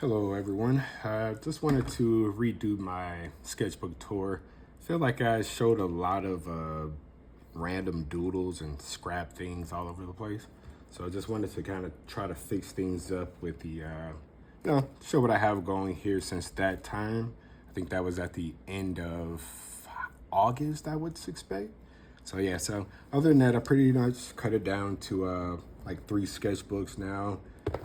Hello everyone. Just wanted to redo my sketchbook tour. Feel like I showed a lot of random doodles and scrap things all over the place. So I just wanted to kind of try to fix things up with show what I have going here since that time. I think that was at the end of August, I would expect. So yeah, so other than that, I pretty much cut it down to like 3 sketchbooks now.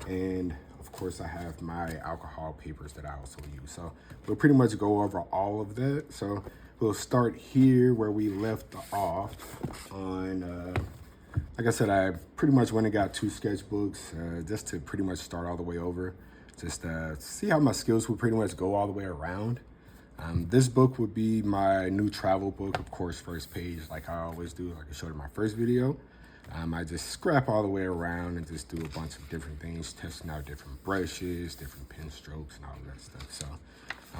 And of course I have my alcohol papers that I also use. So we'll pretty much go over all of that. So we'll start here where we left off on, like I said, I pretty much went and got 2 sketchbooks just to pretty much start all the way over. Just see how my skills would pretty much go all the way around. This book would be my new travel book, of course, first page, like I always do, like I showed in my first video. I just scrap all the way around and just do a bunch of different things, testing out different brushes, different pen strokes, and all that stuff. So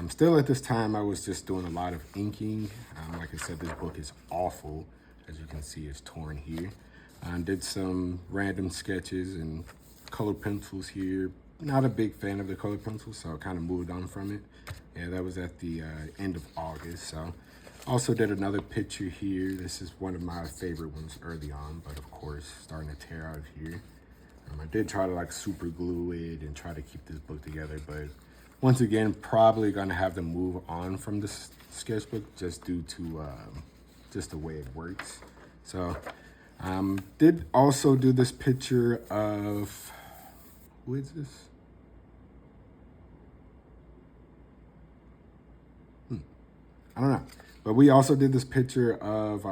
still at this time, I was just doing a lot of inking. Like I said, this book is awful. As you can see, it's torn here. Did some random sketches and colored pencils here. Not a big fan of the colored pencils, so I kind of moved on from it. Yeah, that was at the end of August. So also did another picture here. This is one of my favorite ones early on, but of course, starting to tear out of here. I did try to like super glue it and try to keep this book together, but once again, probably gonna have to move on from this sketchbook just due to just the way it works. So did also do this picture of, who is this? I don't know. But we also did this picture of,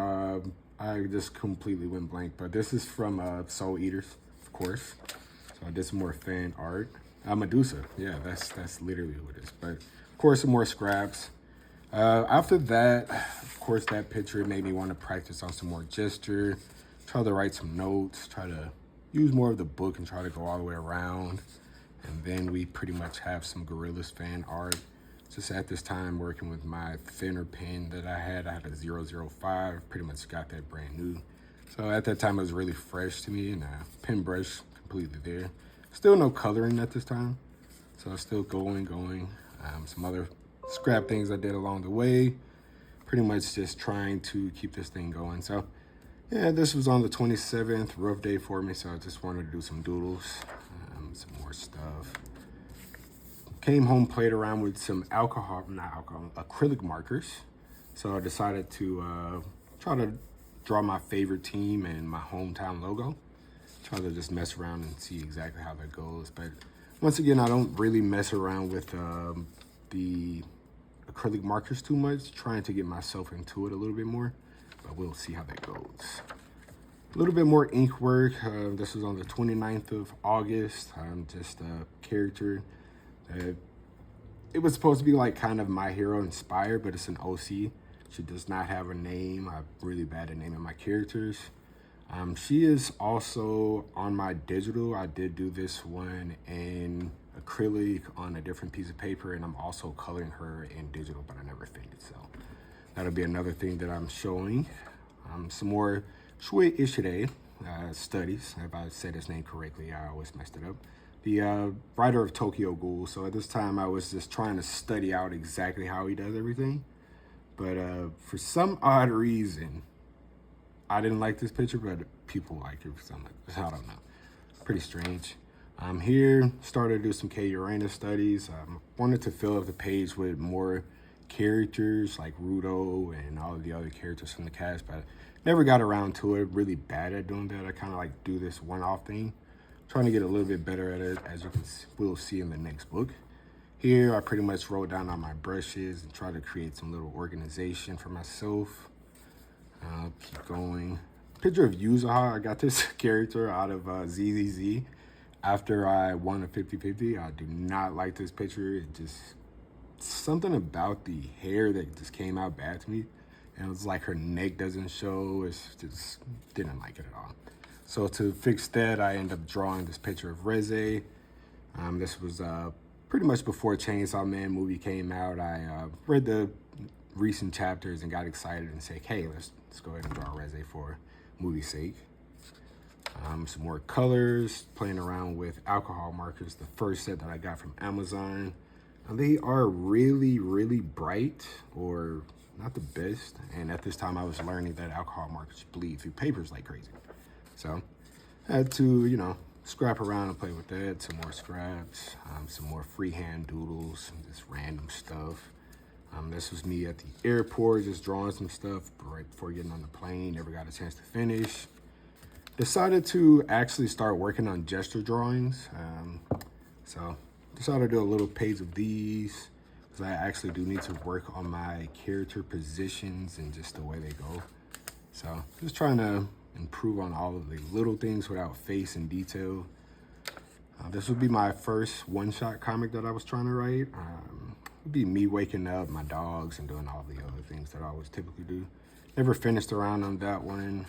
I just completely went blank, but this is from Soul Eaters, of course. So I did some more fan art. Medusa, yeah, that's literally who it is. But of course, some more scraps. After that, of course, that picture made me want to practice on some more gesture, try to write some notes, try to use more of the book and try to go all the way around. And then we pretty much have some Gorillas fan art. Just at this time working with my thinner pen that I had a 005, pretty much got that brand new. So at that time it was really fresh to me, and pen brush completely there. Still no coloring at this time, so still going. Some other scrap things I did along the way. Pretty much just trying to keep this thing going. So yeah, this was on the 27th, rough day for me, so I just wanted to do some doodles, some more stuff. Came home, played around with some acrylic markers. So I decided to try to draw my favorite team and my hometown logo. Try to just mess around and see exactly how that goes. But once again, I don't really mess around with the acrylic markers too much, trying to get myself into it a little bit more, but we'll see how that goes. A little bit more ink work. This was on the 29th of August. Just a character. It was supposed to be like kind of My Hero inspired, but it's an OC. She does not have a name. I'm really bad at naming my characters. She is also on my digital. I did do this one in acrylic on a different piece of paper, and I'm also coloring her in digital, but I never finished. So that'll be another thing that I'm showing. Some more Shui Ishide studies. If I said his name correctly, I always messed it up. The writer of Tokyo Ghoul. So at this time, I was just trying to study out exactly how he does everything. But for some odd reason, I didn't like this picture, but people like it for some, I don't know. Pretty strange. Here, started to do some K Uranus studies. Wanted to fill up the page with more characters like Rudo and all of the other characters from the cast, but never got around to it. Really bad at doing that. I kind of like do this one-off thing. Trying to get a little bit better at it, as we'll see in the next book. Here, I pretty much wrote down on my brushes and try to create some little organization for myself. Keep going. Picture of Yuzaha. I got this character out of ZZZ. After I won a 50-50, I do not like this picture. It just, something about the hair that just came out bad to me. And it was like her neck doesn't show. It's just, didn't like it at all. So to fix that, I ended up drawing this picture of Reze. This was pretty much before Chainsaw Man movie came out. I read the recent chapters and got excited and said, hey, let's go ahead and draw Reze for movie's sake. Some more colors, playing around with alcohol markers, the first set that I got from Amazon. They are really, really bright, or not the best. And at this time I was learning that alcohol markers bleed through papers like crazy. So I had to, you know, scrap around and play with that. Some more scraps, some more freehand doodles, just random stuff. This was me at the airport, just drawing some stuff right before getting on the plane. Never got a chance to finish. Decided to actually start working on gesture drawings. So decided to do a little page of these because I actually do need to work on my character positions and just the way they go. So just trying to improve on all of the little things without face and detail. This would be my first one-shot comic that I was trying to write. It would be me waking up, my dogs, and doing all the other things that I always typically do. Never finished around on that one.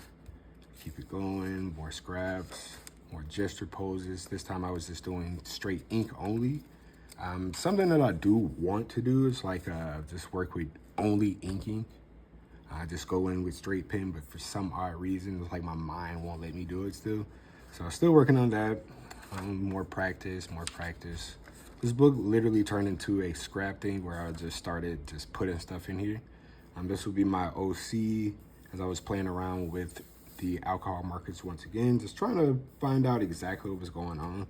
Keep it going, more scraps, more gesture poses. This time I was just doing straight ink only. Something that I do want to do is like just work with only inking. I just go in with straight pen, but for some odd reason, it's like my mind won't let me do it still. So I'm still working on that. More practice, more practice. This book literally turned into a scrap thing where I just started just putting stuff in here. This would be my OC as I was playing around with the alcohol markers once again, just trying to find out exactly what was going on.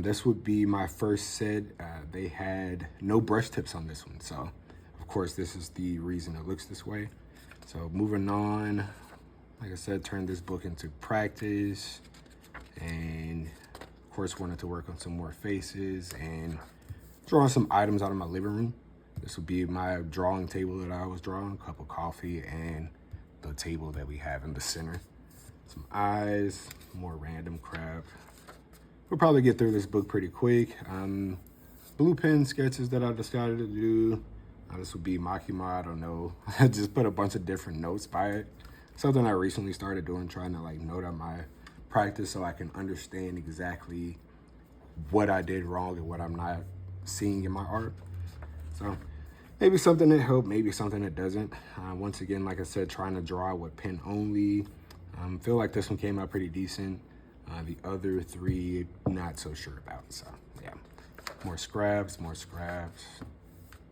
This would be my first set. They had no brush tips on this one, so of course this is the reason it looks this way. So moving on, like I said, turned this book into practice, and of course wanted to work on some more faces and drawing some items out of my living room. This would be my drawing table that I was drawing, a cup of coffee, and the table that we have in the center. Some eyes, more random crap. We'll probably get through this book pretty quick. Blue pen sketches that I decided to do. This would be Makima, I don't know. I just put a bunch of different notes by it. Something I recently started doing, trying to like note out my practice so I can understand exactly what I did wrong and what I'm not seeing in my art. So maybe something that helped, maybe something that doesn't. Once again, like I said, trying to draw with pen only. Feel like this one came out pretty decent. The other three, not so sure about. So yeah, more scraps,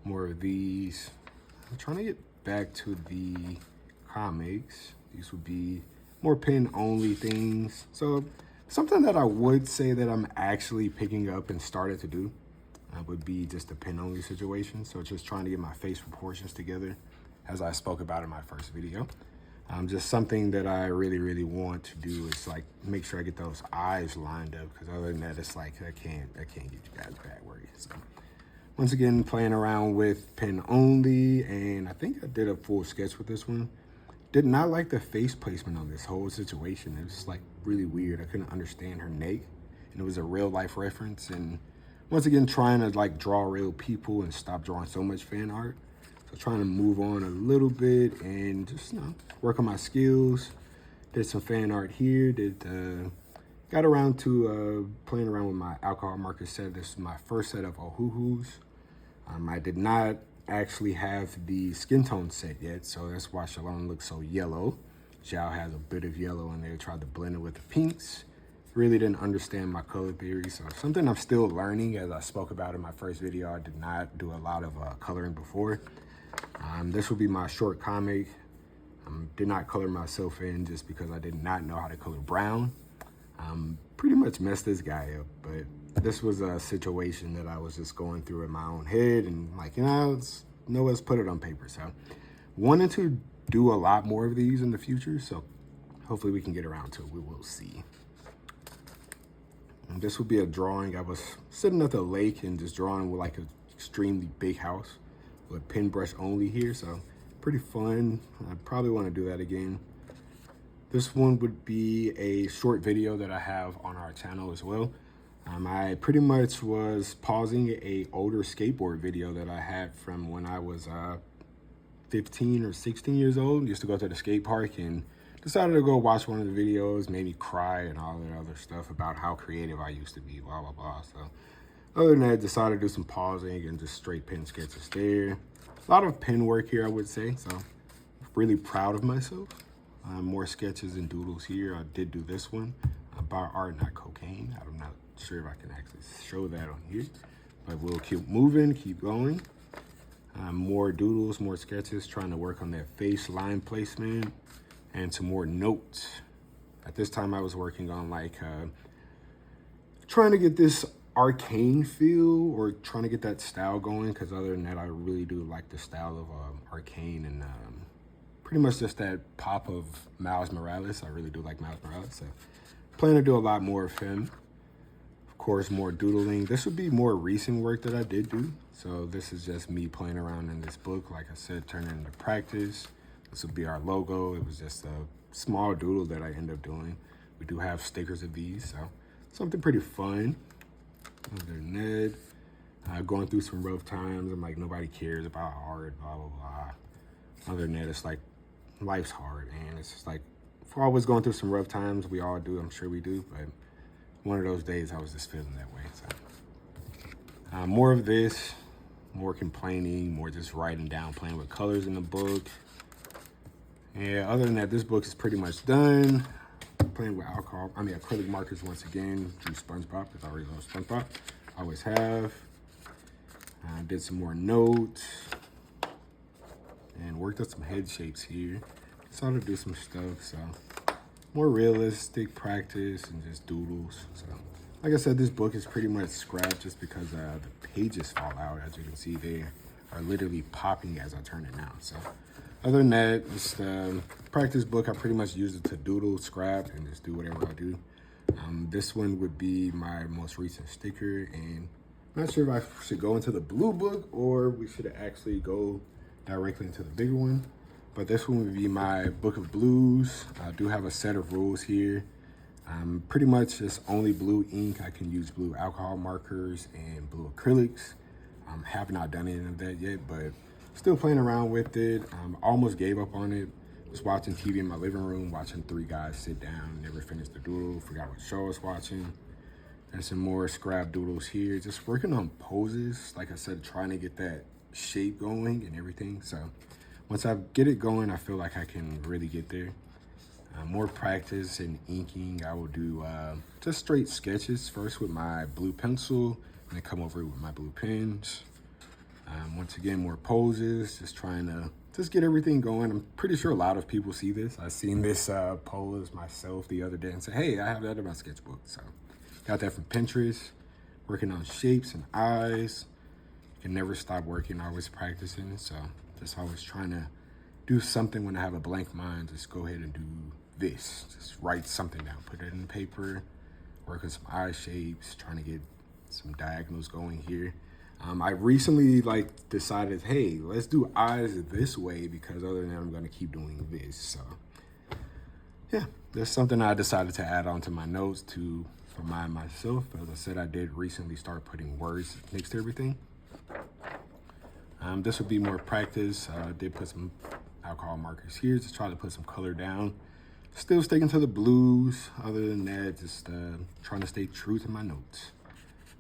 more of these. I'm trying to get back to the comics. These would be more pen only things. So something that I would say that I'm actually picking up and started to do would be just a pen only situation. So just trying to get my face proportions together, as I spoke about in my first video. Just something that I really, really want to do is like make sure I get those eyes lined up, because other than that, it's like I can't get you guys back worried. So once again, playing around with pen only, and I think I did a full sketch with this one. Did not like the face placement on this whole situation. It was like really weird. I couldn't understand her neck, and it was a real life reference. And once again, trying to like draw real people and stop drawing so much fan art. So trying to move on a little bit and just, you know, work on my skills. Did some fan art here. Got around to playing around with my alcohol marker set. This is my first set of Ohuhus. I did not actually have the skin tone set yet, so that's why Shalom looks so yellow. Zhao has a bit of yellow in there. Tried to blend it with the pinks. Really didn't understand my color theory, so something I'm still learning. As I spoke about in my first video, I did not do a lot of coloring before. This will be my short comic. Did not color myself in just because I did not know how to color brown. Pretty much messed this guy up, but this was a situation that I was just going through in my own head, and like, you know, let's put it on paper. So wanted to do a lot more of these in the future, so hopefully we can get around to it. We will see. And this would be a drawing. I was sitting at the lake and just drawing with like an extremely big house with pen brush only here, so pretty fun. I probably want to do that again. This one would be a short video that I have on our channel as well. I pretty much was pausing a older skateboard video that I had from when I was 15 or 16 years old. Used to go to the skate park and decided to go watch one of the videos, made me cry and all that other stuff about how creative I used to be, blah, blah, blah. So other than that, decided to do some pausing and just straight pen sketches there. A lot of pen work here, I would say, so really proud of myself. More sketches and doodles here. I did do this one. about art, not cocaine. I'm not sure if I can actually show that on here, but we'll keep moving, keep going. More doodles, more sketches, trying to work on that face line placement and some more notes. At this time I was working on like trying to get this arcane feel or trying to get that style going, because other than that I really do like the style of arcane and pretty much just that pop of Miles Morales. I really do like Miles Morales, so plan to do a lot more of him. Of course, more doodling. This would be more recent work that I did do, so this is just me playing around in this book, like I said, turning into practice. This would be our logo. It was just a small doodle that I end up doing. We do have stickers of these, so something pretty fun. Other than that, going through some rough times. I'm like, nobody cares about art, blah, blah, blah. Other than that, it's like, life's hard, and it's just like, if we're always going through some rough times, we all do, I'm sure we do, but one of those days I was just feeling that way. So more of this, more complaining, more just writing down, playing with colors in the book. Yeah, other than that, this book is pretty much done. Playing with acrylic markers once again. Drew SpongeBob, because I already love SpongeBob. Always have. Did some more notes. And worked up some head shapes here. Started to do some stuff, so more realistic practice and just doodles. So, like I said, this book is pretty much scrapped just because the pages fall out. As you can see, they are literally popping as I turn it now. So, other than that, it's the practice book. I pretty much use it to doodle, scrap, and just do whatever I do. This one would be my most recent sticker, and I'm not sure if I should go into the blue book or we should actually go directly into the bigger one. But this one would be my book of blues. I do have a set of rules here. Pretty much just only blue ink. I can use blue alcohol markers and blue acrylics. Have not done any of that yet, but still playing around with it. Almost gave up on it. Was watching TV in my living room, watching three guys sit down, never finished the doodle, forgot what show I was watching. And some more scrap doodles here. Just working on poses. Like I said, trying to get that shape going and everything. So once I get it going, I feel like I can really get there. More practice in inking. I will do just straight sketches first with my blue pencil, and then come over with my blue pens. Once again, more poses, just trying to just get everything going. I'm pretty sure a lot of people see this. I seen this pose myself the other day and said, hey, I have that in my sketchbook. So got that from Pinterest. Working on shapes and eyes. You can never stop working, always practicing. So just always trying to do something when I have a blank mind. Just go ahead and do this. Just write something down, put it in the paper, work on some eye shapes, trying to get some diagonals going here. I recently decided, hey, let's do eyes this way, because other than that, I'm gonna keep doing this. So yeah, that's something I decided to add on to my notes to remind myself. As I said, I did recently start putting words next to everything. This would be more practice. I did put some alcohol markers here to try to put some color down. Still sticking to the blues. Other than that, just trying to stay true to my notes.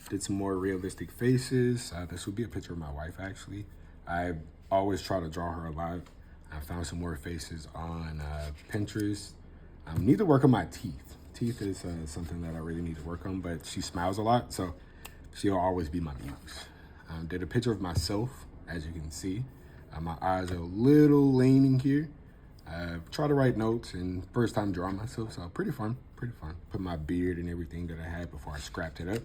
Did some more realistic faces. This would be a picture of my wife, actually. I always try to draw her a lot. I found some more faces on Pinterest. Need to work on my teeth. Teeth is something that I really need to work on, but she smiles a lot, so she'll always be my muse. Did a picture of myself, as you can see. My eyes are a little leaning here. Try to write notes, and first time drawing myself, so pretty fun, pretty fun. Put my beard and everything that I had before I scrapped it up.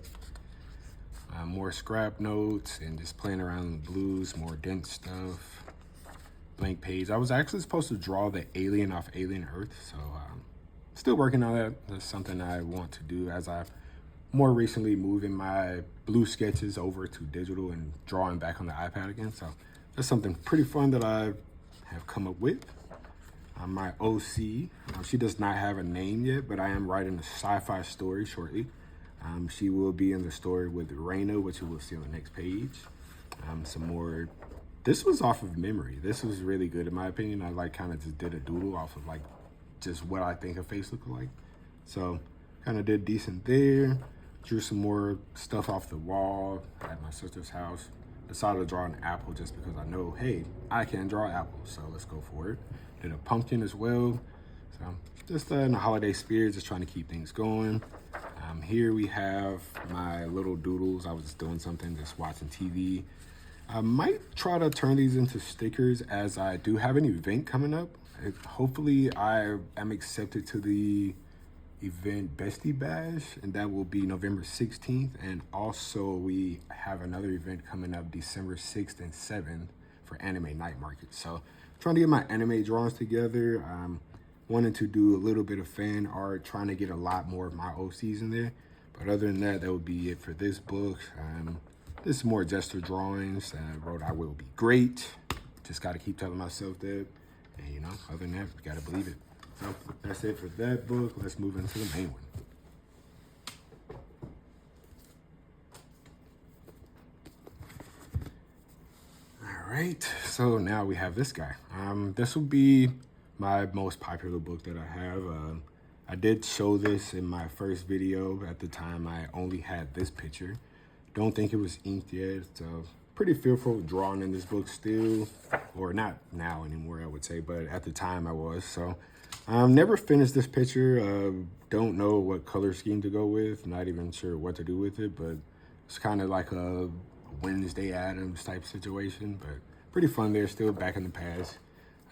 More scrap notes and just playing around with blues, more dense stuff. Blank page. I was actually supposed to draw the alien off Alien Earth, so still working on that. That's something I want to do as I more recently moving my blue sketches over to digital and drawing back on the iPad again. So that's something pretty fun that I have come up with. My OC, she does not have a name yet, but I am writing a sci-fi story shortly. She will be in the story with Raina, which you will see on the next page. Some more. This was off of memory. This was really good in my opinion. I kind of just did a doodle off of just what I think a face looked like. So kind of did decent there. Drew some more stuff off the wall at my sister's house. Decided to draw an apple just because I know, hey, I can draw apples, so let's go for it. Did a pumpkin as well. So just in the holiday spirit, just trying to keep things going. Here we have my little doodles. I was just doing something, just watching TV. I might try to turn these into stickers as I do have an event coming up. Hopefully I am accepted to the event Bestie Bash, and that will be November 16th. And also we have another event coming up December 6th and 7th for Anime Night Market. So trying to get my anime drawings together. Wanting to do a little bit of fan art, trying to get a lot more of my OCs in there. But other than that, that would be it for this book. This is more gesture drawings. Wrote I will be great. Just got to keep telling myself that. And you know, other than that, we got to believe it. So that's it for that book. Let's move into the main one. All right, so now we have this guy. This will be my most popular book that I have. I did show this in my first video. At the time, I only had this picture. Don't think it was inked yet. So pretty fearful of drawing in this book still, or not now anymore, I would say, but at the time I was. So never finished this picture. Don't know what color scheme to go with. Not even sure what to do with it, but it's kind of like a Wednesday Addams type situation, but pretty fun there, still back in the past.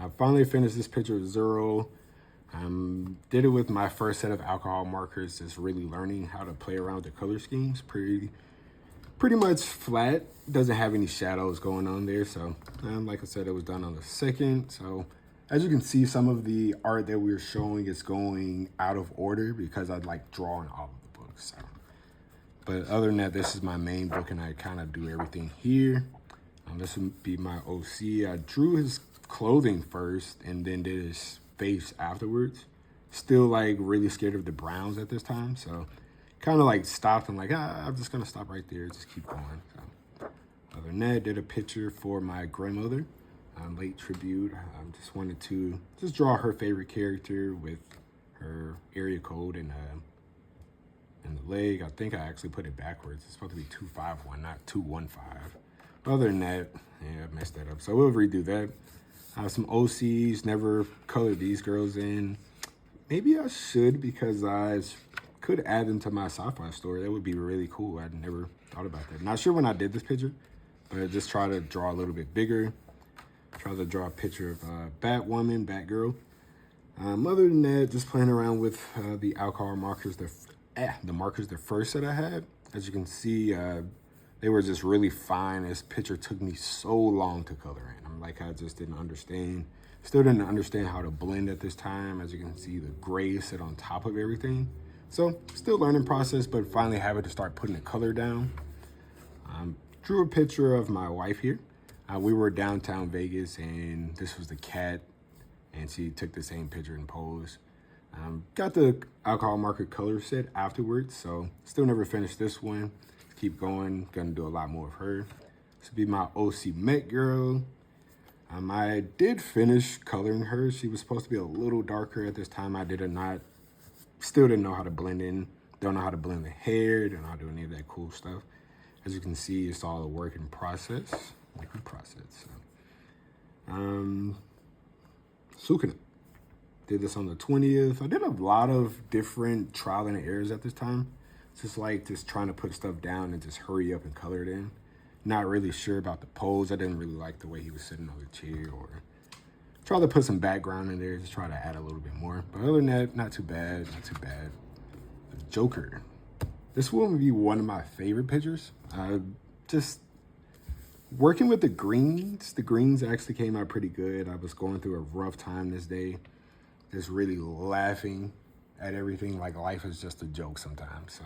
I finally finished this picture of Zero. Did it with my first set of alcohol markers, just really learning how to play around with the color schemes. Pretty much flat, doesn't have any shadows going on there. So like I said, it was done on the 2nd. So as you can see, some of the art that we were showing is going out of order because I'd like drawing all of the books. So. But other than that, this is my main book and I kind of do everything here. This would be my OC. I drew his clothing first and then did his face afterwards. Still like really scared of the browns at this time. So kind of like stopped and like, I'm just gonna stop right there, just keep going. So other than that, did a picture for my grandmother, late tribute. Just wanted to just draw her favorite character with her area code and the leg. I think I actually put it backwards. It's supposed to be 251, not 215. Other than that, yeah, I messed that up. So we'll redo that. Some OCs, never colored these girls in. Maybe I should because I could add them to my sci-fi story. That would be really cool. I'd never thought about that. Not sure when I did this picture, but I just try to draw a little bit bigger. Try to draw a picture of Batwoman, Batgirl. Other than that, just playing around with the alcohol markers, the markers, the first that I had. As you can see, they were just really fine. This picture took me so long to color in. I'm like, I just didn't understand. Still didn't understand how to blend at this time. As you can see, the gray sit on top of everything. So still learning process, but finally having to start putting the color down. Drew a picture of my wife here. We were downtown Vegas and this was the cat and she took the same picture and pose. Got the alcohol marker color set afterwards, so still never finished this one. Keep going, gonna do a lot more of her. This would be my OC Met girl. I did finish coloring her. She was supposed to be a little darker at this time. I still didn't know how to blend in. Don't know how to blend the hair, don't know how to do any of that cool stuff. As you can see, it's all a work in process, liquid process. So. Sukuna. Did this on the 20th. I did a lot of different trial and errors at this time. Just like trying to put stuff down and just hurry up and color it in. Not really sure about the pose. I didn't really like the way he was sitting on the chair, or try to put some background in there, just try to add a little bit more. But other than that, not too bad, not too bad. The Joker. This will be one of my favorite pictures. Just working with the greens actually came out pretty good. I was going through a rough time this day. Just really laughing at everything, like life is just a joke sometimes. So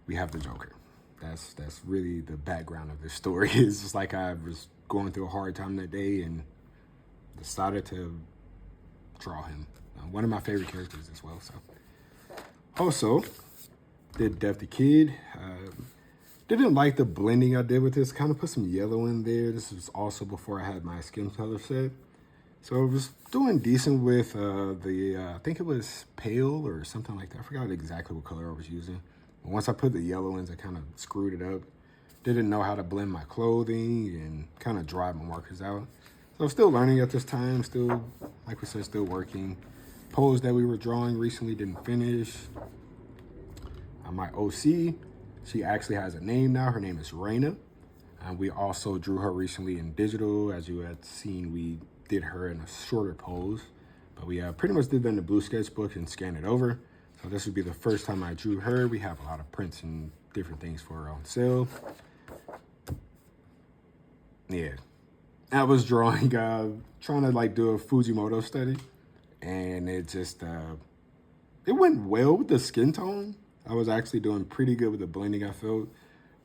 we have the Joker. That's really the background of this story. It's just like I was going through a hard time that day and decided to draw him. One of my favorite characters as well. So also did Death the Kid. Didn't like the blending I did with this. Kind of put some yellow in there. This was also before I had my skin color set. So I was doing decent with I think it was pale or something like that. I forgot exactly what color I was using. But once I put the yellow in, I kind of screwed it up. Didn't know how to blend my clothing and kind of dry my markers out. So I'm still learning at this time. Still, like we said, still working. pose that we were drawing recently, didn't finish. My OC, she actually has a name now. Her name is Raina. We also drew her recently in digital. As you had seen, we did her in a shorter pose, but we pretty much did that in the blue sketchbook and scanned it over. So this would be the first time I drew her. We have a lot of prints and different things for her on sale. Yeah, I was drawing, trying to like do a Fujimoto study, and it just, it went well with the skin tone. I was actually doing pretty good with the blending, I felt.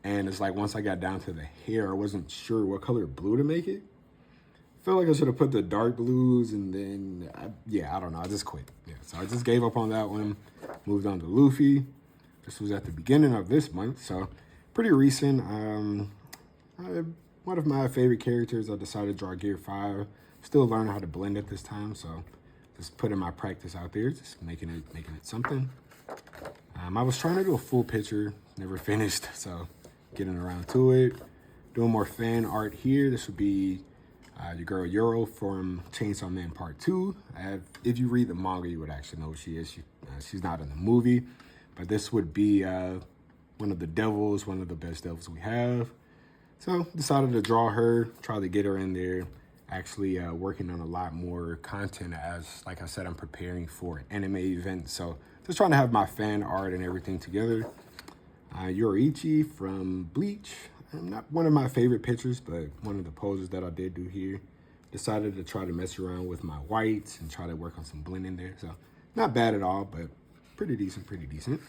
And it's like once I got down to the hair, I wasn't sure what color blue to make it. I feel like I should have put the dark blues, and then, I don't know, I just quit. Yeah, so I just gave up on that one, moved on to Luffy. This was at the beginning of this month, so pretty recent. One of my favorite characters, I decided to draw Gear 5. Still learning how to blend at this time, so just putting my practice out there, just making it something. I was trying to do a full picture, never finished, so getting around to it. Doing more fan art here. This would be your girl Euro from Chainsaw Man Part 2. If you read the manga, you would actually know who she is. She's not in the movie, but this would be one of the devils, one of the best devils we have. So decided to draw her, try to get her in there. Actually working on a lot more content as, like I said, I'm preparing for an anime event. So just trying to have my fan art and everything together. Yoriichi from Bleach. Not one of my favorite pictures, but one of the poses that I did do here. Decided to try to mess around with my whites and try to work on some blending there. So not bad at all, but pretty decent, pretty decent.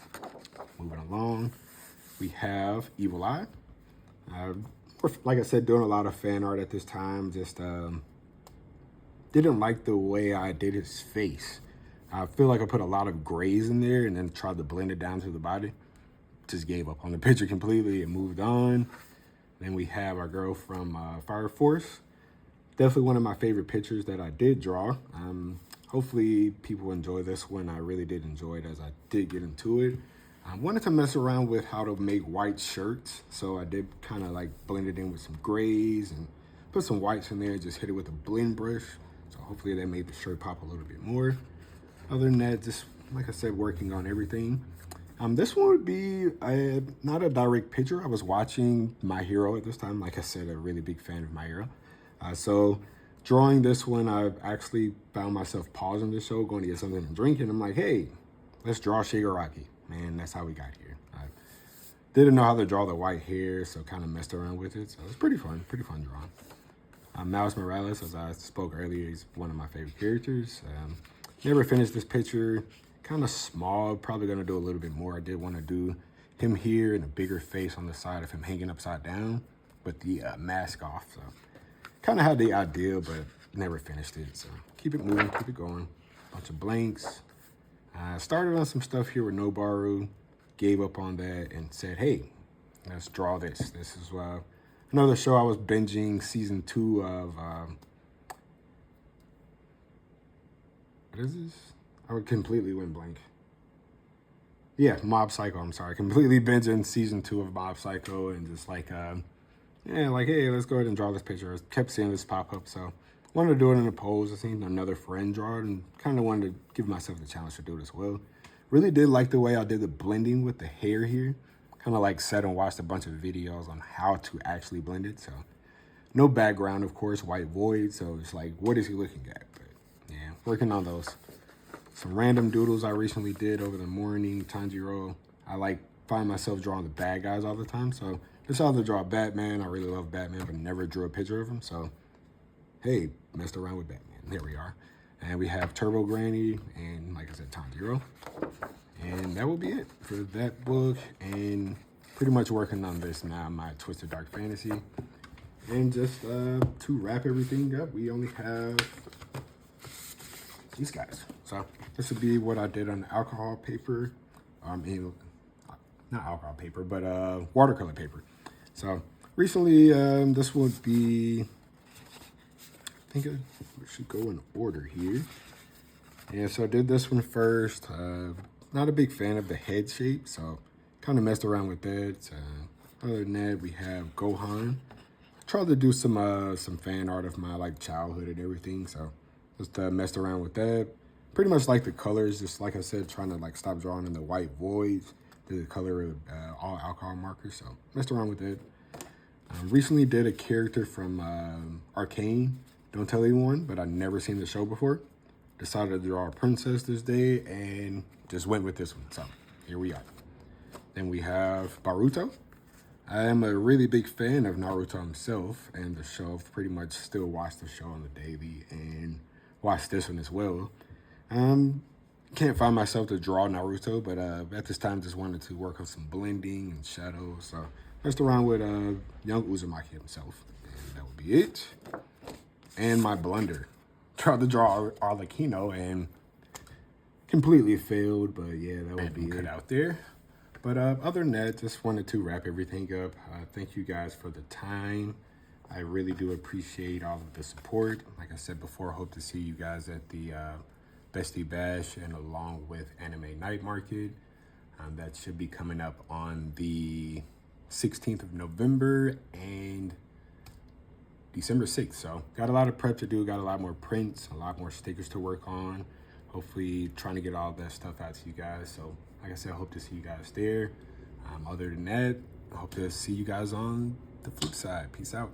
Moving along, we have Evil Eye. Like I said, doing a lot of fan art at this time. Just didn't like the way I did his face. I feel like I put a lot of grays in there and then tried to blend it down to the body. Just gave up on the picture completely and moved on. Then we have our girl from Fire Force. Definitely one of my favorite pictures that I did draw. Hopefully people enjoy this one. I really did enjoy it as I did get into it. I wanted to mess around with how to make white shirts. So I did kind of like blend it in with some grays and put some whites in there, just hit it with a blend brush. So hopefully that made the shirt pop a little bit more. Other than that, just like I said, working on everything. This one would be not a direct picture. I was watching My Hero at this time. Like I said, a really big fan of My Hero. So drawing this one, I actually found myself pausing the show, going to get something to drink, and I'm like, hey, let's draw Shigaraki. Man, that's how we got here. I didn't know how to draw the white hair, so kind of messed around with it. So it was pretty fun drawing. Miles Morales, as I spoke earlier, is one of my favorite characters. Never finished this picture. Kind of small, probably gonna do a little bit more. I did want to do him here and a bigger face on the side of him hanging upside down with the mask off. So kind of had the idea, but never finished it. So keep it moving, keep it going. Bunch of blanks. Started on some stuff here with Nobaru, gave up on that and said, hey, let's draw this. This is another show I was binging season 2 of, what is this? I completely went blank. Yeah, Mob Psycho, I'm sorry. Completely binging season 2 of Mob Psycho and just like, hey, let's go ahead and draw this picture. I kept seeing this pop up, so wanted to do it in a pose. I seen another friend draw it and kind of wanted to give myself the challenge to do it as well. Really did like the way I did the blending with the hair here. Kind of like sat and watched a bunch of videos on how to actually blend it. So no background, of course, white void. So it's like, what is he looking at? But yeah, working on those. Some random doodles I recently did over the morning, Tanjiro. I find myself drawing the bad guys all the time. So decided to draw Batman. I really love Batman, but never drew a picture of him. So, hey, messed around with Batman. There we are. And we have Turbo Granny and, like I said, Tanjiro. And that will be it for that book. And pretty much working on this now, my Twisted Dark Fantasy. And just to wrap everything up, we only have these guys. So this would be what I did on alcohol paper. Not alcohol paper, but watercolor paper. So recently, this would be, I think I should go in order here. And so I did this one first. Not a big fan of the head shape, so kind of messed around with that. Other than that, we have Gohan. Tried to do some fan art of my childhood and everything, so just messed around with that. pretty much like the colors, just like I said, trying to like stop drawing in the white voids, did the color of all alcohol markers, so messed around with it. Recently did a character from Arcane, don't tell anyone, but I've never seen the show before. Decided to draw a princess this day and just went with this one, so here we are. Then we have Boruto. I am a really big fan of Naruto himself and the show. I've pretty much still watch the show on the daily and watch this one as well. Can't find myself to draw Naruto, but at this time just wanted to work on some blending and shadows. So messed around with young Uzumaki himself, and that would be it. And my blunder. Tried to draw Arlecchino and completely failed, but yeah, that would be it out there. But other than that, just wanted to wrap everything up. Thank you guys for the time. I really do appreciate all of the support. Like I said before, hope to see you guys at the Bestie Bash and along with Anime Night Market. That should be coming up on the 16th of November and December 6th. So got a lot of prep to do, got a lot more prints, a lot more stickers to work on. Hopefully trying to get all that stuff out to you guys. So like I said, I hope to see you guys there. Other than that, I hope to see you guys on the flip side. Peace out.